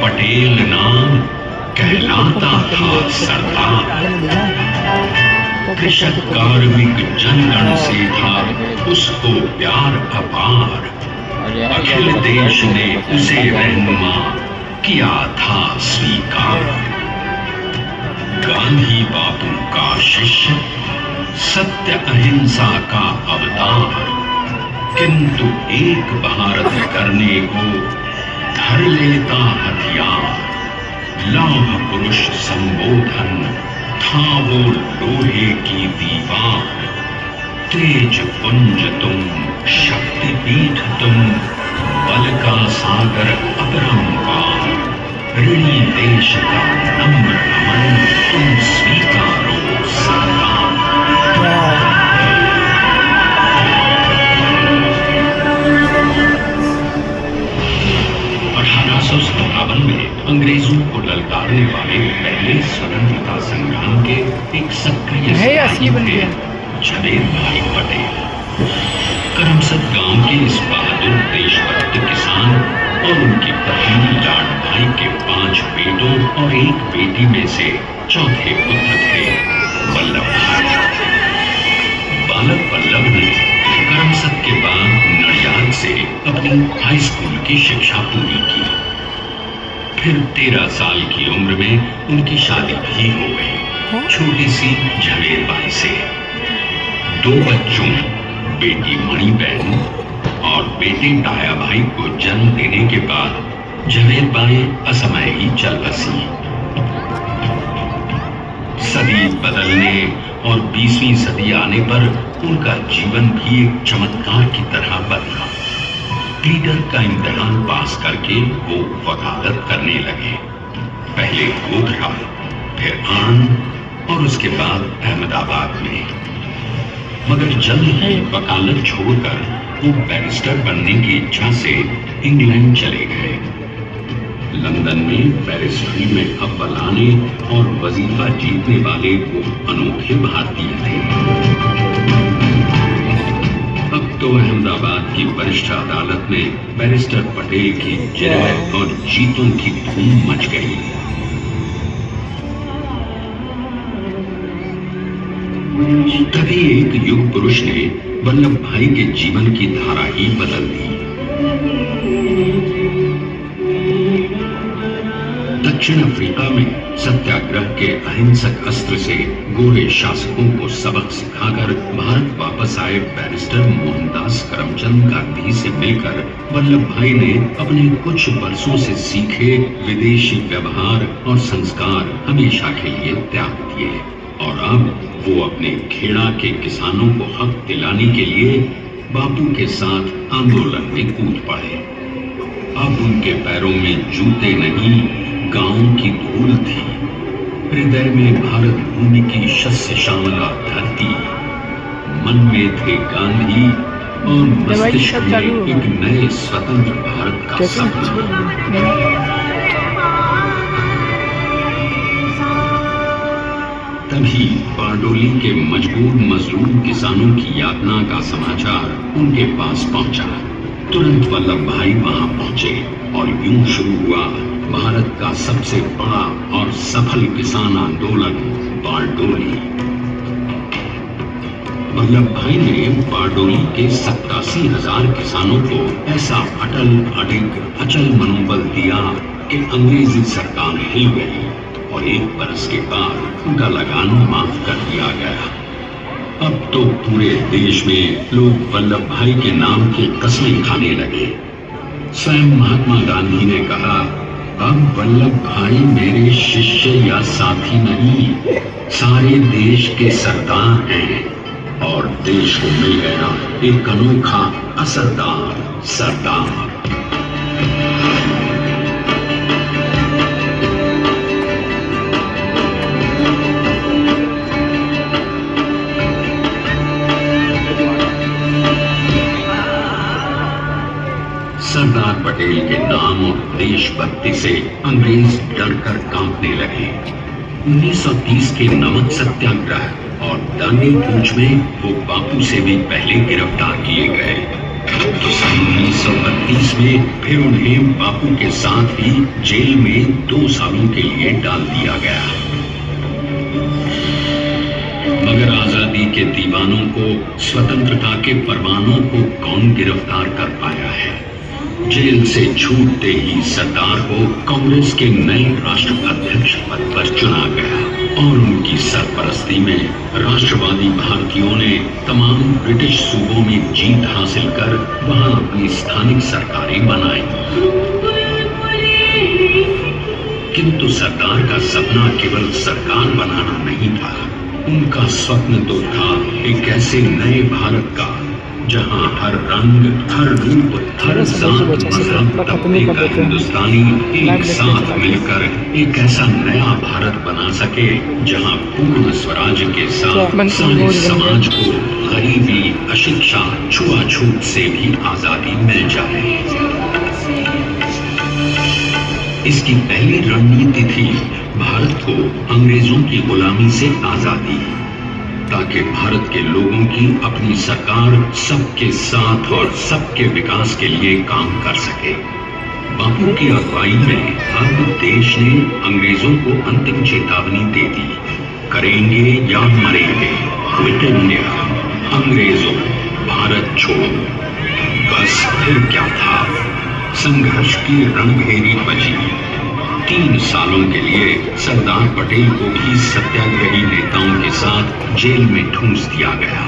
पटेल नाम कहलाता था सरदार। कृषक कार्मिक जनगण से था उसको प्यार अपार। अखिल देश ने उसे रहनुमा किया था स्वीकार। गांधी बापू का शिष्य, सत्य अहिंसा का अवतार, किंतु एक भारत करने को धर लेता हथियार। लौह पुरुष संबोधन था वो लोहे की दीवार। तेज पुंज तुम, शक्ति पीठ तुम, बल का सागर अपरंपार। ऋणी देश का नम्र नमन तुम स्वीकारो सरदार। 1857 में अंग्रेजों को ललकारने वाले पहले स्वतंत्रता संग्राम के एक सक्रिय थे झवेर भाई पटेल। करमसद गांव के इस बहादुर देशभक्त किसान और उनकी पत्नी लाडभाई के 5 बेटों और एक बेटी में से चौथे पुत्र थे वल्लभ भाई। बालक वल्लभ ने करमसद के बाद नडियाद से अपनी हाई स्कूल की शिक्षा पूरी की। फिर 13 साल की उम्र में उनकी शादी भी हो गई छोटी सी झवेर बाई से। 2 बच्चों, बेटी मणिबेन और बेटे टाया भाई को जन्म देने के बाद झवेर बाई असमय ही चल बसी। सदी बदलने और 20वीं सदी आने पर उनका जीवन भी एक चमत्कार की तरह बदला। क्लीटर का इम्तिहान पास करके वो वकालत करने लगे। पहले गोधरा, फिर आनंद और उसके बाद अहमदाबाद में। मगर जल्द ही वकालत छोड़कर वो बैरिस्टर बनने की इच्छा से इंग्लैंड चले गए। लंदन में बैरिस्टरी में अव्वल आने और वजीफा जीतने वाले वो अनोखे भारतीय थे। अब तो अहमदाबाद की वरिष्ठ अदालत में बैरिस्टर पटेल की जय और जीतों की धूम मच गई। तभी एक युग पुरुष ने वल्लभ भाई के जीवन की धारा ही बदल दी। दक्षिण अफ्रीका में सत्याग्रह के अहिंसक अस्त्र से गोरे शासकों को सबक सिखाकर भारत वापस आए बैरिस्टर मोहनदास करमचंद गांधी से मिलकर वल्लभ भाई ने अपने कुछ वर्षों से सीखे विदेशी व्यवहार और संस्कार हमेशा के लिए त्याग दिए और अब वो अपने खेड़ा के किसानों को हक दिलाने के लिए बापू के साथ आंदोलन में कूद पड़े। अब उनके पैरों में जूते नहीं, गांव की धूल थी। हृदय में भारत भूमि की शस्य श्यामला धरती। मन में थे गांधी और मस्तिष्क में एक नए स्वतंत्र भारत का सपना। तभी बारडोली के मजबूर मजलूम किसानों की यातना का समाचार उनके पास पहुंचा। तुरंत वल्लभ भाई वहां पहुंचे और यूं शुरू हुआ भारत का सबसे बड़ा और सफल किसान आंदोलन बारडोली। वल्लभ भाई ने बारडोली के 87,000 किसानों को ऐसा अटल अचल मनोबल दिया कि अंग्रेजी सरकार हिल गई और 1 बरस के बाद उनका लगान माफ कर दिया गया। अब तो पूरे देश में लोग वल्लभ भाई के नाम की कस्में खाने लगे। स्वयं महात्मा गांधी ने कहा, अब वल्लभ भाई मेरे शिष्य या साथी नहीं, सारे देश के सरदार हैं और देश को मिल गया एक अनोखा असरदार सरदार। सरदार पटेल के नाम और देशभक्ति से अंग्रेज डरकर कांपने लगे। 1930 के नमक सत्याग्रह और दांडी कूच में वो बापू से भी पहले गिरफ्तार किए गए। तो सन 1932 में फिर उन्हें बापू के साथ ही जेल में 2 सालों के लिए डाल दिया गया। मगर आजादी के दीवानों को, स्वतंत्रता के परवानों को कौन गिरफ्तार कर पाया है? जेल से छूटते ही सरदार को कांग्रेस के नए राष्ट्राध्यक्ष पद पर चुना गया और उनकी सरपरस्ती में राष्ट्रवादी भारतीयों ने तमाम ब्रिटिश सूबों में जीत हासिल कर वहां अपनी स्थानिक सरकारें बनाई। किंतु सरदार का सपना केवल सरकार बनाना नहीं था। उनका स्वप्न तो था एक ऐसे नए भारत का जहां हर रंग, हर रूप, हर जात, मजहब, तबके का हिंदुस्तानी एक साथ मिलकर एक ऐसा नया भारत बना सके जहां पूर्ण स्वराज के साथ सारे समाज को गरीबी, अशिक्षा, छुआछूत से भी आजादी मिल जाए। इसकी पहली रणनीति थी भारत को अंग्रेजों की गुलामी से आजादी, ताकि भारत के लोगों की अपनी सरकार सबके साथ और सबके विकास के लिए काम कर सके। बापू की अगुवाई में अब देश ने अंग्रेजों को अंतिम चेतावनी दे दी, करेंगे या मरेंगे, क्विट इंडिया, अंग्रेजों भारत छोड़ो। बस फिर क्या था, संघर्ष की रणभेरी बजी। 3 सालों के लिए सरदार पटेल को भी सत्याग्रही नेताओं के साथ जेल में ठूंस दिया गया।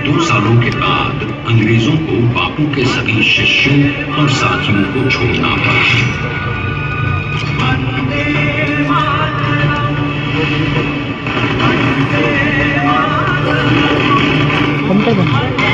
2 सालों के बाद अंग्रेजों को बापू के सभी शिष्यों और साथियों को छोड़ना पड़ा। बंद कर दो।